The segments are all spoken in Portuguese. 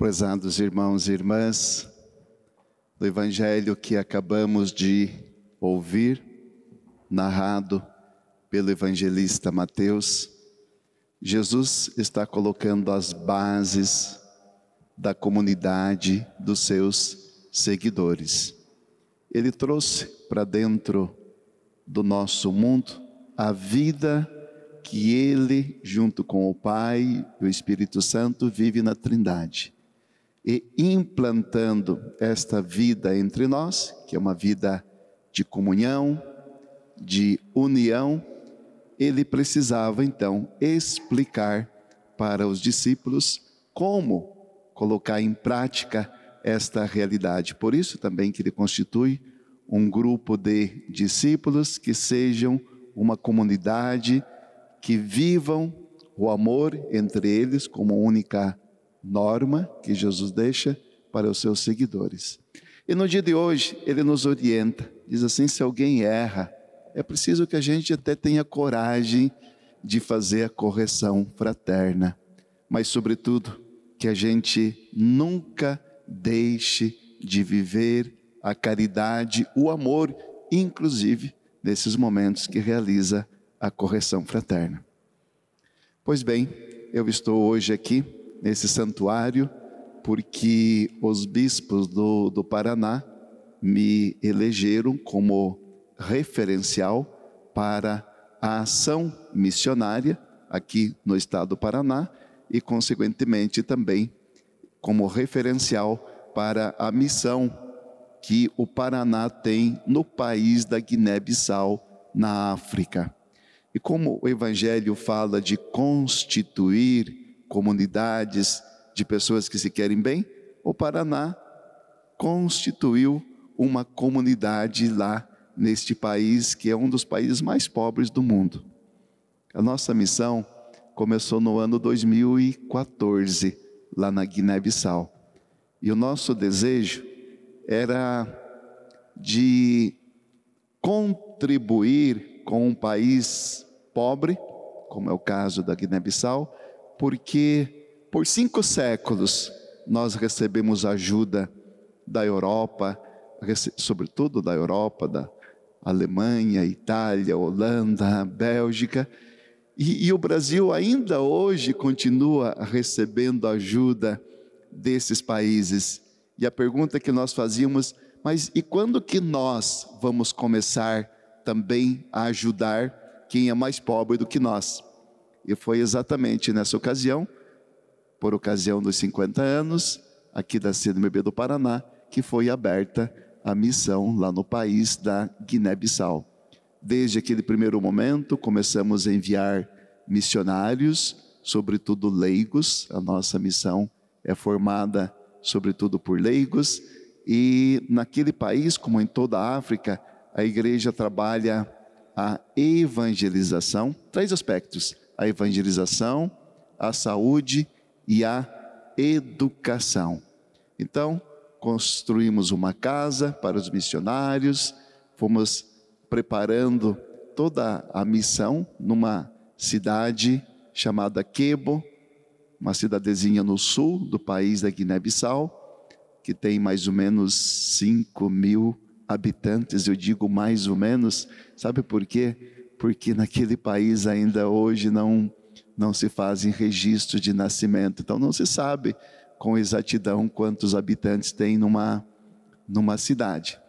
Prezados irmãos e irmãs, do Evangelho que acabamos de ouvir, narrado pelo evangelista Mateus, Jesus está colocando as bases da comunidade dos seus seguidores. Ele trouxe para dentro do nosso mundo a vida que Ele, junto com o Pai e o Espírito Santo, vive na Trindade. E implantando esta vida entre nós, que é uma vida de comunhão, de união, ele precisava então explicar para os discípulos como colocar em prática esta realidade. Por isso também que ele constitui um grupo de discípulos que sejam uma comunidade, que vivam o amor entre eles como única norma que Jesus deixa para os seus seguidores. E no dia de hoje ele nos orienta, diz assim: se alguém erra, é preciso que a gente até tenha coragem de fazer a correção fraterna, mas sobretudo que a gente nunca deixe de viver a caridade, o amor, inclusive nesses momentos que realiza a correção fraterna. Pois bem, eu estou hoje aqui nesse santuário porque os bispos do Paraná me elegeram como referencial para a ação missionária aqui no estado do Paraná e, consequentemente, também como referencial para a missão que o Paraná tem no país da Guiné-Bissau, na África. E como o Evangelho fala de constituir comunidades de pessoas que se querem bem, o Paraná constituiu uma comunidade lá neste país, que é um dos países mais pobres do mundo. A nossa missão começou no ano 2014, lá na Guiné-Bissau. E o nosso desejo era de contribuir com um país pobre, como é o caso da Guiné-Bissau, porque por 5 séculos nós recebemos ajuda da Europa, sobretudo da Europa, da Alemanha, Itália, Holanda, Bélgica, e o Brasil ainda hoje continua recebendo ajuda desses países. E a pergunta que nós fazíamos: mas e quando que nós vamos começar também a ajudar quem é mais pobre do que nós? E foi exatamente nessa ocasião, por ocasião dos 50 anos, aqui da CNBB do Paraná, que foi aberta a missão lá no país da Guiné-Bissau. Desde aquele primeiro momento, começamos a enviar missionários, sobretudo leigos. A nossa missão é formada sobretudo por leigos, e naquele país, como em toda a África, a igreja trabalha a evangelização, 3 aspectos: a evangelização, a saúde e a educação. Então, construímos uma casa para os missionários, fomos preparando toda a missão numa cidade chamada Quebo, uma cidadezinha no sul do país da Guiné-Bissau, que tem mais ou menos 5.000 habitantes. Eu digo mais ou menos, sabe por quê? Porque naquele país ainda hoje não se fazem registro de nascimento, então não se sabe com exatidão quantos habitantes tem numa cidade.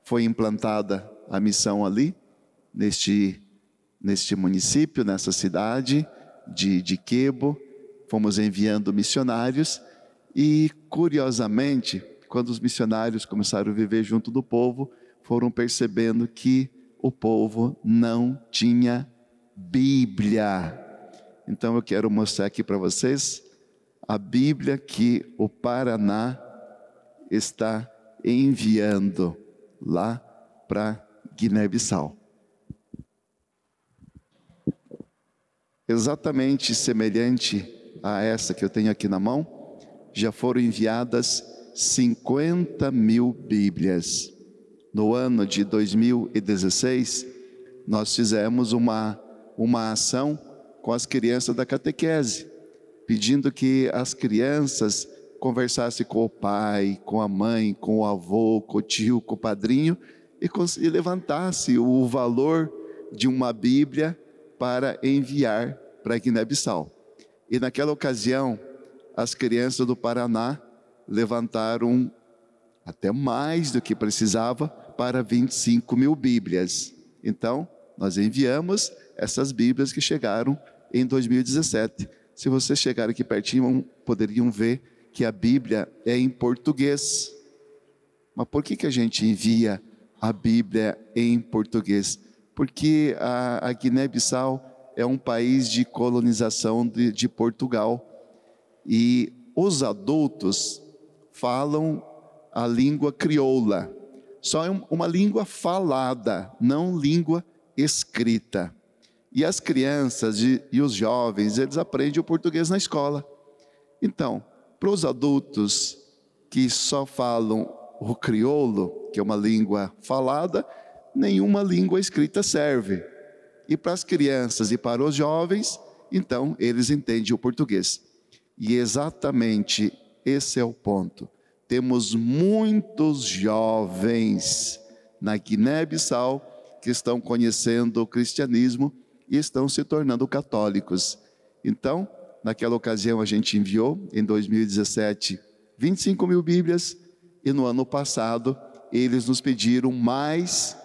Foi implantada a missão ali, neste município, nessa cidade de Quebo. Fomos enviando missionários e, curiosamente, quando os missionários começaram a viver junto do povo, foram percebendo que o povo não tinha Bíblia. Então eu quero mostrar aqui para vocês a Bíblia que o Paraná está enviando lá para Guiné-Bissau. Exatamente semelhante a essa que eu tenho aqui na mão, já foram enviadas 50.000 Bíblias. No ano de 2016, nós fizemos uma ação com as crianças da catequese, pedindo que as crianças conversasse com o pai, com a mãe, com o avô, com o tio, com o padrinho, e levantasse o valor de uma Bíblia para enviar para a Guiné-Bissau. E naquela ocasião, as crianças do Paraná levantaram até mais do que precisava para 25 mil Bíblias. Então, nós enviamos essas Bíblias que chegaram em 2017. Se vocês chegarem aqui pertinho, poderiam ver que a Bíblia é em português. Mas por que a gente envia a Bíblia em português? Porque a Guiné-Bissau é um país de colonização de Portugal. E os adultos falam a língua crioula. Só é uma língua falada, não língua escrita. E as crianças e os jovens, eles aprendem o português na escola. Então, para os adultos que só falam o crioulo, que é uma língua falada, nenhuma língua escrita serve. E para as crianças e para os jovens, então, eles entendem o português. E exatamente esse é o ponto. Temos muitos jovens na Guiné-Bissau que estão conhecendo o cristianismo e estão se tornando católicos. Então, naquela ocasião a gente enviou, em 2017, 25 mil Bíblias, e no ano passado eles nos pediram mais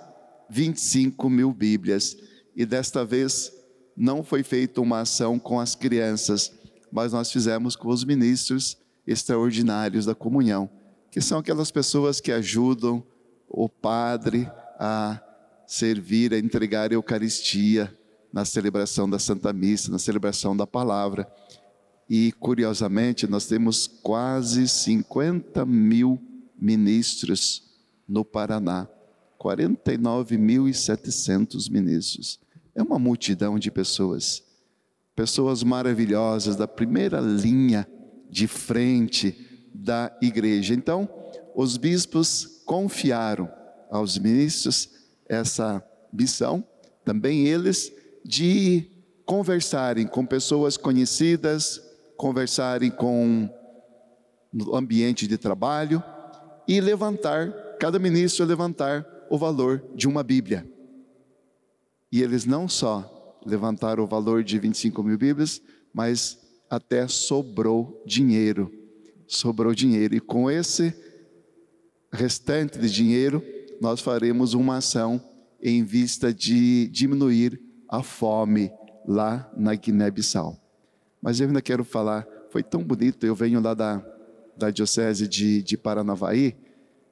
25 mil Bíblias. E desta vez não foi feita uma ação com as crianças, mas nós fizemos com os ministros extraordinários da comunhão, que são aquelas pessoas que ajudam o padre a servir, a entregar a Eucaristia na celebração da Santa Missa, na celebração da Palavra. E curiosamente nós temos quase 50 mil ministros no Paraná, 49.700 ministros. É uma multidão de pessoas, pessoas maravilhosas da primeira linha de frente da igreja. Então, os bispos confiaram aos ministros essa missão, também eles, de conversarem com pessoas conhecidas, conversarem no ambiente de trabalho e cada ministro levantar o valor de uma Bíblia. E eles não só levantaram o valor de 25 mil Bíblias, mas até sobrou dinheiro. Sobrou dinheiro. E com esse restante de dinheiro, nós faremos uma ação em vista de diminuir a fome lá na Guiné-Bissau. Mas eu ainda quero falar, foi tão bonito, eu venho lá da diocese de Paranavaí,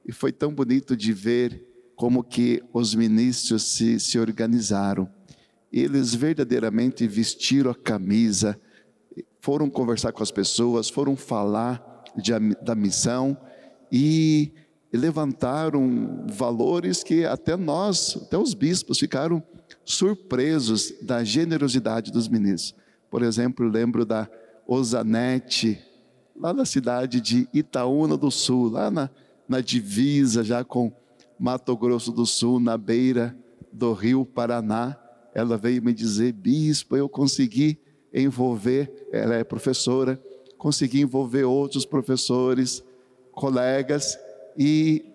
e foi tão bonito de ver como que os ministros se organizaram. Eles verdadeiramente vestiram a camisa, foram conversar com as pessoas, foram falar da missão e levantaram valores que até os bispos ficaram surpresos da generosidade dos ministros. Por exemplo, lembro da Osanete, lá na cidade de Itaúna do Sul, lá na divisa já com Mato Grosso do Sul, na beira do rio Paraná. Ela veio me dizer: bispo, eu consegui envolver, ela é professora, consegui envolver outros professores, colegas, e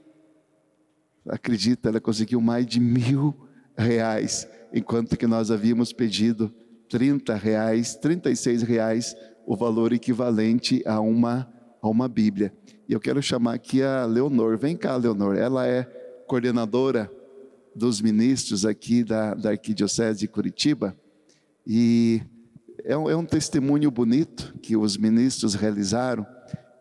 acredita, ela conseguiu mais de R$1.000, enquanto que nós havíamos pedido R$30, R$36, o valor equivalente a uma Bíblia. E eu quero chamar aqui a Leonor. Vem cá, Leonor. Ela é coordenadora dos ministros aqui da Arquidiocese de Curitiba, e é um testemunho bonito que os ministros realizaram.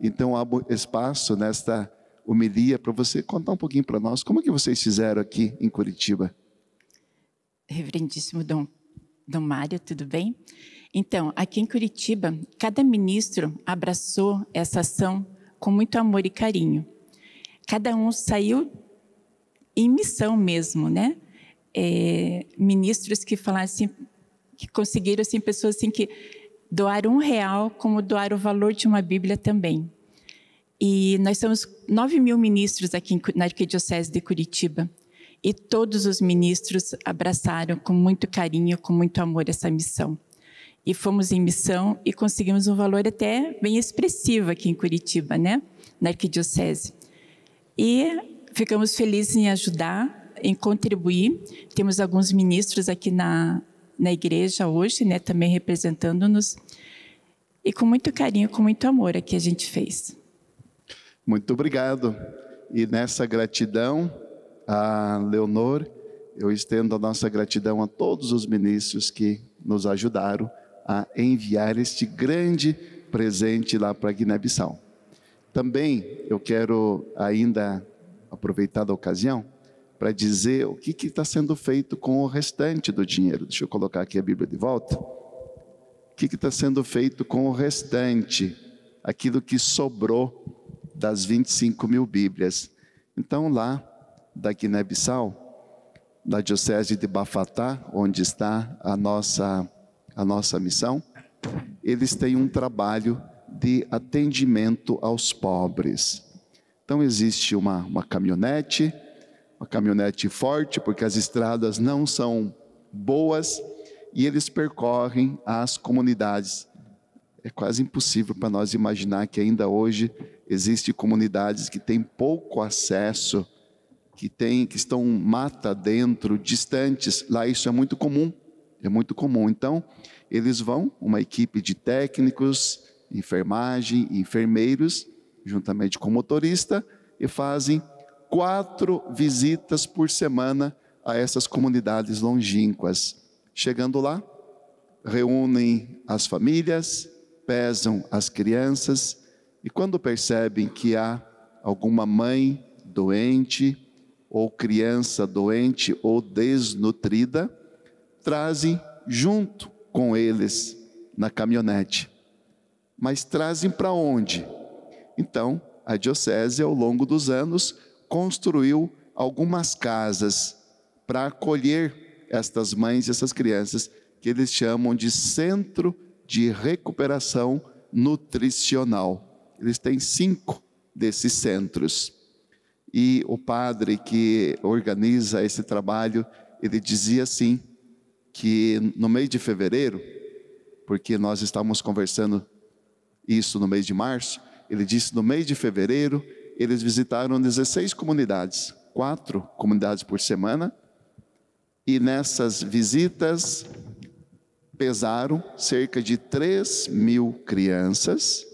Então há espaço nesta homilia para você contar um pouquinho para nós como que vocês fizeram aqui em Curitiba. Reverendíssimo Dom Mário, tudo bem? Então, aqui em Curitiba, cada ministro abraçou essa ação com muito amor e carinho. Cada um saiu em missão mesmo, né? Ministros que falaram assim, que conseguiram, assim, pessoas assim que doaram R$1, como doaram o valor de uma Bíblia também. E nós somos 9.000 ministros aqui na Arquidiocese de Curitiba. E todos os ministros abraçaram com muito carinho, com muito amor essa missão. e fomos em missão e conseguimos um valor até bem expressivo aqui em Curitiba, né? Na Arquidiocese. E ficamos felizes em ajudar, em contribuir. Temos alguns ministros aqui na igreja hoje, né? Também representando-nos. E com muito carinho, com muito amor aqui a gente fez. Muito obrigado. E nessa gratidão a Leonor, eu estendo a nossa gratidão a todos os ministros que nos ajudaram a enviar este grande presente lá para a Guiné-Bissau. Também eu quero ainda aproveitar da ocasião para dizer o que está sendo feito com o restante do dinheiro. Deixa eu colocar aqui a Bíblia de volta. O que está sendo feito com o restante, aquilo que sobrou das 25 mil Bíblias. Então lá da Guiné-Bissau, da Diocese de Bafatá, onde está a nossa missão, eles têm um trabalho de atendimento aos pobres. Então existe uma caminhonete forte, porque as estradas não são boas, e eles percorrem as comunidades. É quase impossível para nós imaginar que ainda hoje existem comunidades que têm pouco acesso, que estão mata dentro, distantes. Lá isso é muito comum. Então, eles vão, uma equipe de técnicos, enfermagem, enfermeiros, juntamente com o motorista, e fazem 4 visitas por semana a essas comunidades longínquas. Chegando lá, reúnem as famílias, pesam as crianças, e quando percebem que há alguma mãe doente, ou criança doente ou desnutrida, trazem junto com eles na caminhonete. Mas trazem para onde? Então, a diocese, ao longo dos anos, construiu algumas casas para acolher estas mães e essas crianças, que eles chamam de Centro de Recuperação Nutricional. Eles têm 5 desses centros. E o padre que organiza esse trabalho, ele dizia assim, que no mês de fevereiro, porque nós estávamos conversando isso no mês de março, ele disse no mês de fevereiro, eles visitaram 16 comunidades, 4 comunidades por semana, e nessas visitas pesaram cerca de 3.000 crianças,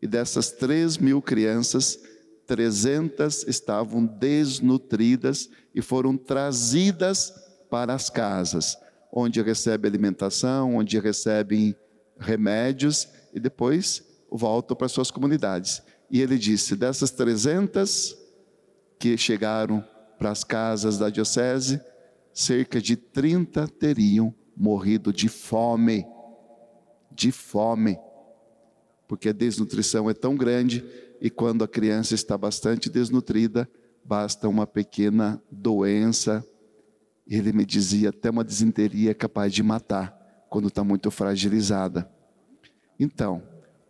e dessas 3.000 crianças, 300 estavam desnutridas e foram trazidas para as casas, onde recebem alimentação, onde recebem remédios e depois voltam para suas comunidades. E ele disse, dessas 300 que chegaram para as casas da diocese, cerca de 30 teriam morrido de fome, porque a desnutrição é tão grande e quando a criança está bastante desnutrida, basta uma pequena doença. Ele me dizia, até uma disenteria é capaz de matar, quando está muito fragilizada. Então,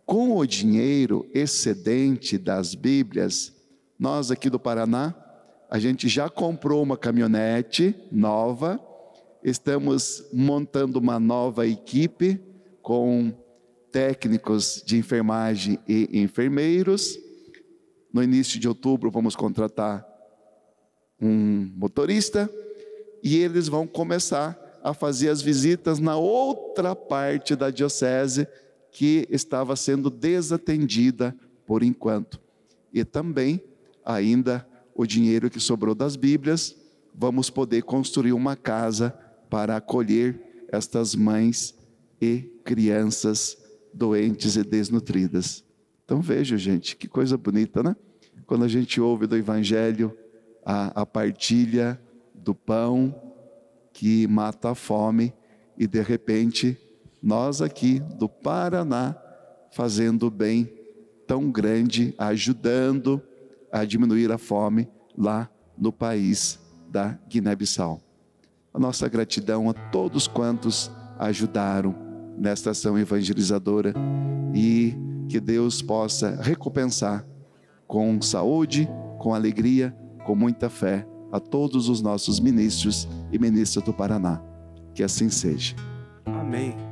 com o dinheiro excedente das Bíblias, nós aqui do Paraná, a gente já comprou uma caminhonete nova, estamos montando uma nova equipe com técnicos de enfermagem e enfermeiros. No início de outubro vamos contratar um motorista e eles vão começar a fazer as visitas na outra parte da diocese que estava sendo desatendida por enquanto. E também, ainda, o dinheiro que sobrou das Bíblias, vamos poder construir uma casa para acolher estas mães e crianças doentes e desnutridas. Então veja, gente, que coisa bonita, né? Quando a gente ouve do Evangelho a partilha do pão que mata a fome e de repente nós aqui do Paraná fazendo bem tão grande, ajudando a diminuir a fome lá no país da Guiné-Bissau. A nossa gratidão a todos quantos ajudaram nesta ação evangelizadora e que Deus possa recompensar com saúde, com alegria, com muita fé a todos os nossos ministros e ministras do Paraná. Que assim seja. Amém.